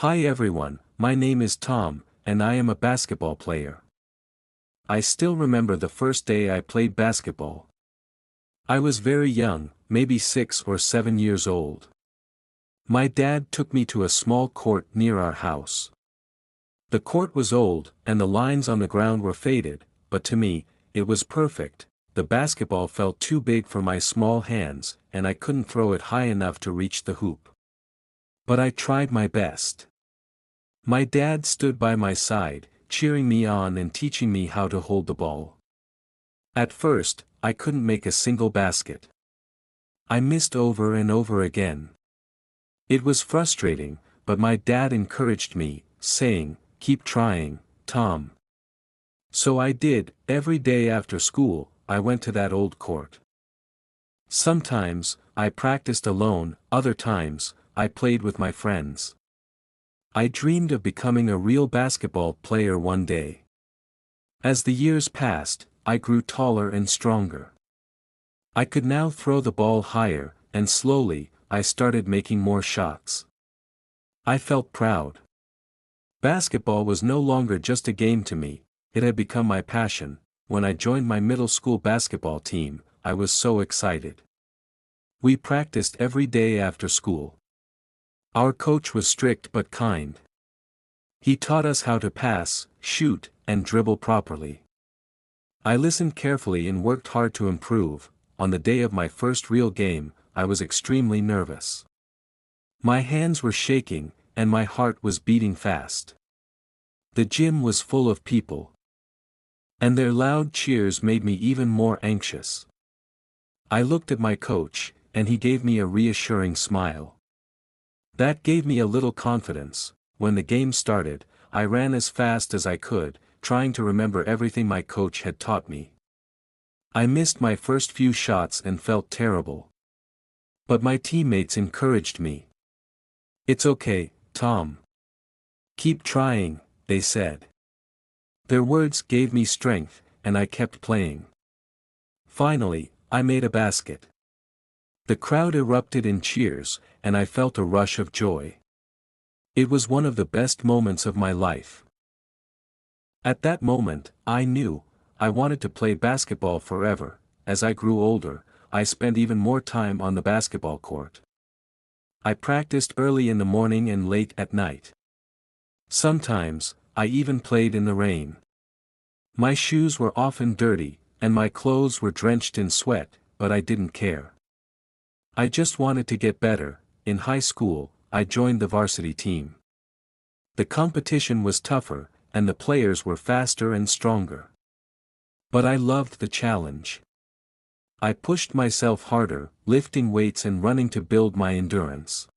Hi everyone, my name is Tom, and I am a basketball player. I still remember the first day I played basketball. I was very young, maybe 6 or 7 years old. My dad took me to a small court near our house. The court was old, and the lines on the ground were faded, but to me, it was perfect. The basketball felt too big for my small hands, and I couldn't throw it high enough to reach the hoop. But I tried my best. My dad stood by my side, cheering me on and teaching me how to hold the ball. At first, I couldn't make a single basket. I missed over and over again. It was frustrating, but my dad encouraged me, saying, "Keep trying, Tom." So I did. Every day after school, I went to that old court. Sometimes, I practiced alone, other times, I played with my friends. I dreamed of becoming a real basketball player one day. As the years passed, I grew taller and stronger. I could now throw the ball higher, and slowly, I started making more shots. I felt proud. Basketball was no longer just a game to me, it had become my passion. When I joined my middle school basketball team, I was so excited. We practiced every day after school. Our coach was strict but kind. He taught us how to pass, shoot, and dribble properly. I listened carefully and worked hard to improve. On the day of my first real game, I was extremely nervous. My hands were shaking, and my heart was beating fast. The gym was full of people, and their loud cheers made me even more anxious. I looked at my coach, and he gave me a reassuring smile. That gave me a little confidence. When the game started, I ran as fast as I could, trying to remember everything my coach had taught me. I missed my first few shots and felt terrible. But my teammates encouraged me. "It's okay, Tom. Keep trying," they said. Their words gave me strength, and I kept playing. Finally, I made a basket. The crowd erupted in cheers, and I felt a rush of joy. It was one of the best moments of my life. At that moment, I knew, I wanted to play basketball forever. As I grew older, I spent even more time on the basketball court. I practiced early in the morning and late at night. Sometimes, I even played in the rain. My shoes were often dirty, and my clothes were drenched in sweat, but I didn't care. I just wanted to get better. In high school, I joined the varsity team. The competition was tougher, and the players were faster and stronger. But I loved the challenge. I pushed myself harder, lifting weights and running to build my endurance.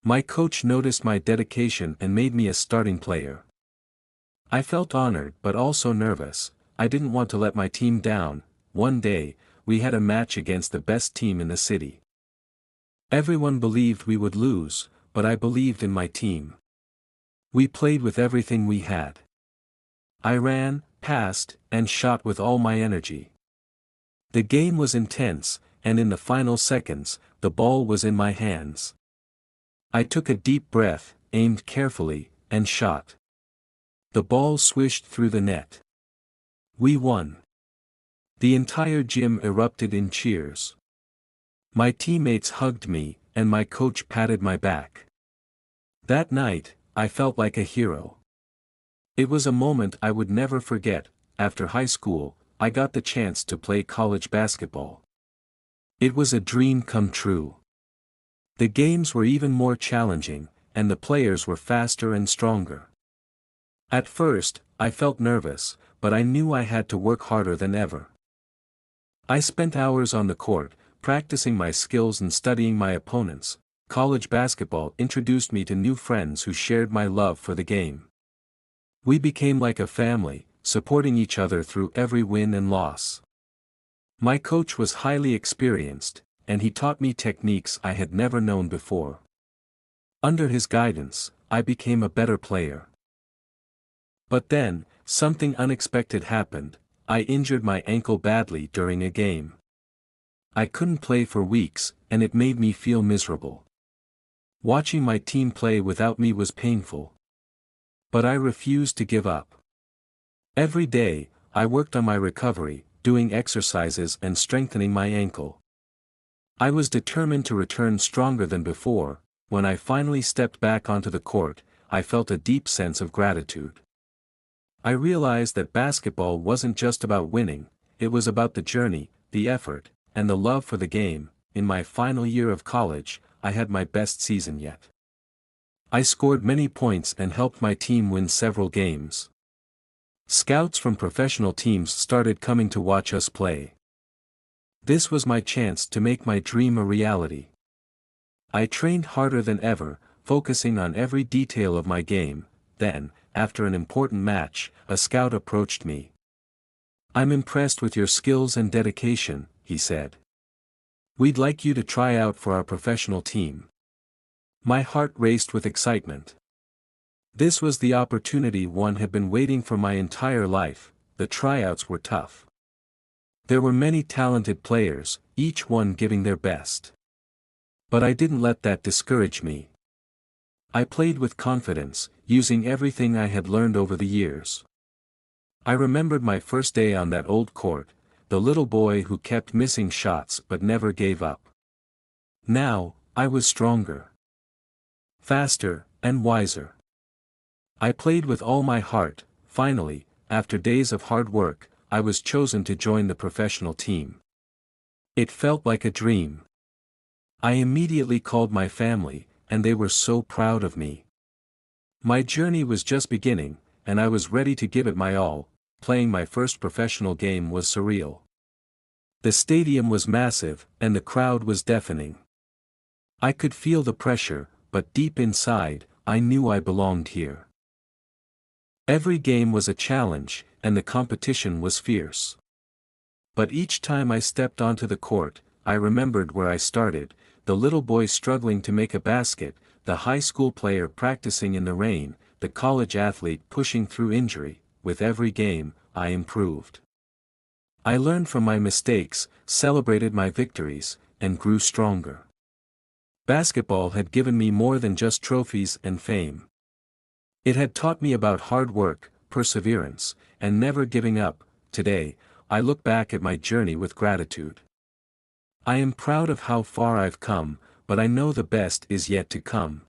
My coach noticed my dedication and made me a starting player. I felt honored but also nervous. I didn't want to let my team down. One day, we had a match against the best team in the city. Everyone believed we would lose, but I believed in my team. We played with everything we had. I ran, passed, and shot with all my energy. The game was intense, and in the final seconds, the ball was in my hands. I took a deep breath, aimed carefully, and shot. The ball swished through the net. We won. The entire gym erupted in cheers. My teammates hugged me, and my coach patted my back. That night, I felt like a hero. It was a moment I would never forget. After high school, I got the chance to play college basketball. It was a dream come true. The games were even more challenging, and the players were faster and stronger. At first, I felt nervous, but I knew I had to work harder than ever. I spent hours on the court, practicing my skills and studying my opponents. College basketball introduced me to new friends who shared my love for the game. We became like a family, supporting each other through every win and loss. My coach was highly experienced, and he taught me techniques I had never known before. Under his guidance, I became a better player. But then, something unexpected happened. I injured my ankle badly during a game. I couldn't play for weeks, and it made me feel miserable. Watching my team play without me was painful. But I refused to give up. Every day, I worked on my recovery, doing exercises and strengthening my ankle. I was determined to return stronger than before. When I finally stepped back onto the court, I felt a deep sense of gratitude. I realized that basketball wasn't just about winning, it was about the journey, the effort, and the love for the game. In my final year of college, I had my best season yet. I scored many points and helped my team win several games. Scouts from professional teams started coming to watch us play. This was my chance to make my dream a reality. I trained harder than ever, focusing on every detail of my game. Then, after an important match, a scout approached me. "I'm impressed with your skills and dedication," he said. "We'd like you to try out for our professional team." My heart raced with excitement. This was the opportunity one had been waiting for my entire life. The tryouts were tough. There were many talented players, each one giving their best. But I didn't let that discourage me. I played with confidence, using everything I had learned over the years. I remembered my first day on that old court, the little boy who kept missing shots but never gave up. Now, I was stronger, faster, and wiser. I played with all my heart. Finally, after days of hard work, I was chosen to join the professional team. It felt like a dream. I immediately called my family, and they were so proud of me. My journey was just beginning, and I was ready to give it my all. Playing my first professional game was surreal. The stadium was massive, and the crowd was deafening. I could feel the pressure, but deep inside, I knew I belonged here. Every game was a challenge, and the competition was fierce. But each time I stepped onto the court, I remembered where I started, the little boy struggling to make a basket, the high school player practicing in the rain, the college athlete pushing through injury. With every game, I improved. I learned from my mistakes, celebrated my victories, and grew stronger. Basketball had given me more than just trophies and fame. It had taught me about hard work, perseverance, and never giving up. Today, I look back at my journey with gratitude. I am proud of how far I've come, but I know the best is yet to come.